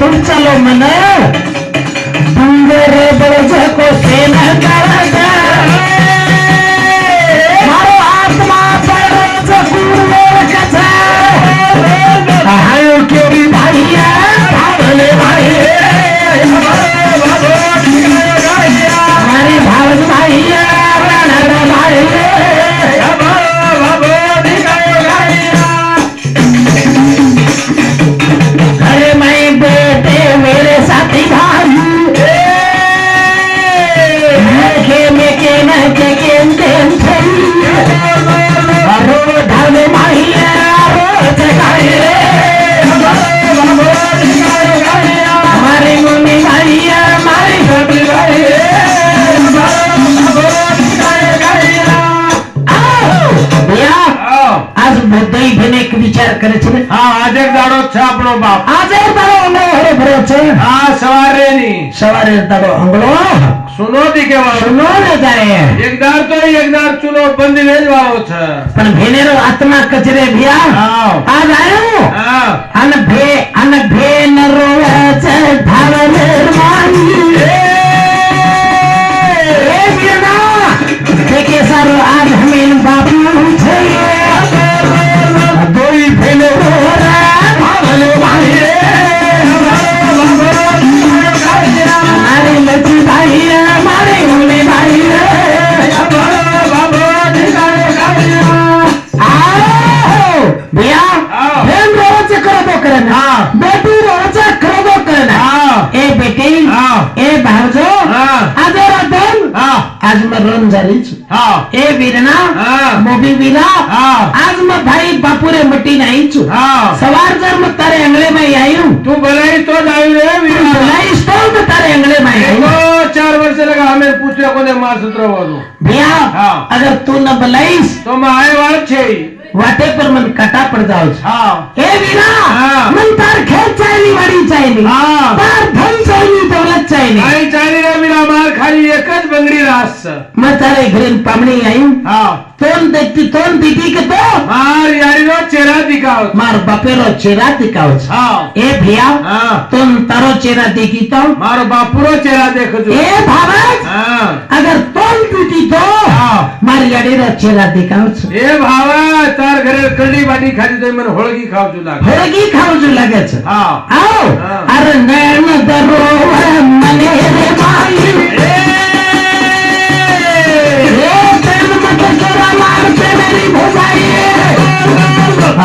खूप चालू मन डुंगर बळज कोसेन काळजा मारो आत्मा बळज कुरवर कथा हायो केरी भाईया भावले भाई हमारी भावज भाईया राणा भाई अरे मैं बेटे मेरे साथी भाई मेके महके अरो ढाले माहिया अरो जगाए हमारी मम्मी भाइया हमारी छोटी भाई आज मुद्दाई घेणे एक विचार करे છે હા આજે દાડો છે આપણો બાપ આજે દાડો અંગળો હરે ભરો છે હા સવારે ની સવારે દાડો અંગળો સુનો દી કેવા સુનો ને જાય એક દાર ચૂલો બંધી વેચવાનો છે પણ ભેનેરો આત્મા કચરે ભિયા હા આજ આયો હા અન ભે નરો છે ભાવને માની એ ભીના દેખે સારો આજ હમેન બાપુ છે दोई भेले रोरा भावले भाई हमारे लक्ष्मी भाई हमारे मुन्नी भाई भैया बहन रोज करो दो करना बेटी रोज करो दो करना ए बेटी ए भावजो आज रातन आज मैं रन जारी छू ए वीरना मोबी वीरा आज मैं भाई बापुरे मटी नहीं छू सवार जर मैं तारे अंगले में आई हूँ तू भलाई तो जाई रे वीरा भलाई तो मैं तारे अंगले में आई हूँ 4 वर्ष लगा हमें पूछे कोने मार सूत्र वालो भैया अगर तू न भलाईस तो मैं आए वाल छे वाटे पर मन काटा पड़ जाओ ए वीरा मन तार खेत चाहिए वाड़ी चाहिए तार धन चाहिए दौलत चाहिए आई चाली रे वीरा मार खाली एक ज बंगड़ी रास मैं तारे घरे पामणी आई तोन दीदी के तो मार यारी रो चेहरा दिखाओ मार बापेरो चेहरा दिखाओ ए भैया तुम तारो चेहरा देखी तो मारो बापुरो चेहरा देखो जो ए भारत अगर तोन दीदी तो मार यारी रो चेहरा दिखाओ ए भावा तार घरे कड़ी बाटी खाती तो मन होळगी खाव जो लागे होळगी खाव जो लागे छ आओ अरे नैन दरो मने रे भाई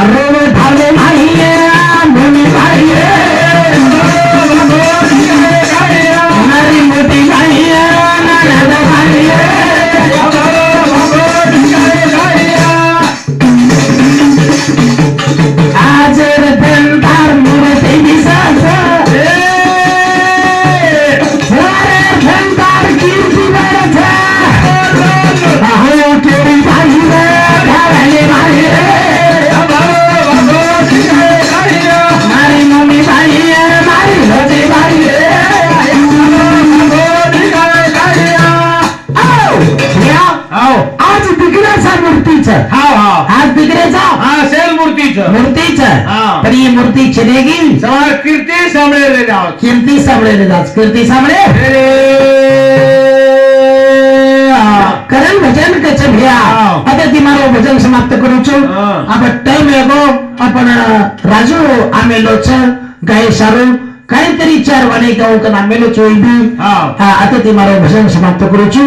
अरे ढाले भाई मुनि भाई हमारी मोटी भाई नाना भाई आज रतन धार मूर्ति विशाल धनदार कीर्ति बरथ अहो तेरी भाई ढाले भाई आज दिग्गजाचा मूर्तीचा आज दिग्गजाचा सेल मूर्तीचा पण ही मूर्ती चलेगी सवार कीर्ती सामने ले जाओ कीर्ती सामने करण भजन कच भैया आता ती मारो भजन समाप्त करू छो अब टाइम एगो आपण राजू आमेलो छ गाय सारो काहीतरी 4 वाणे गाव का आमेलो चोई भी आता ती मारो भजन समाप्त करू छो।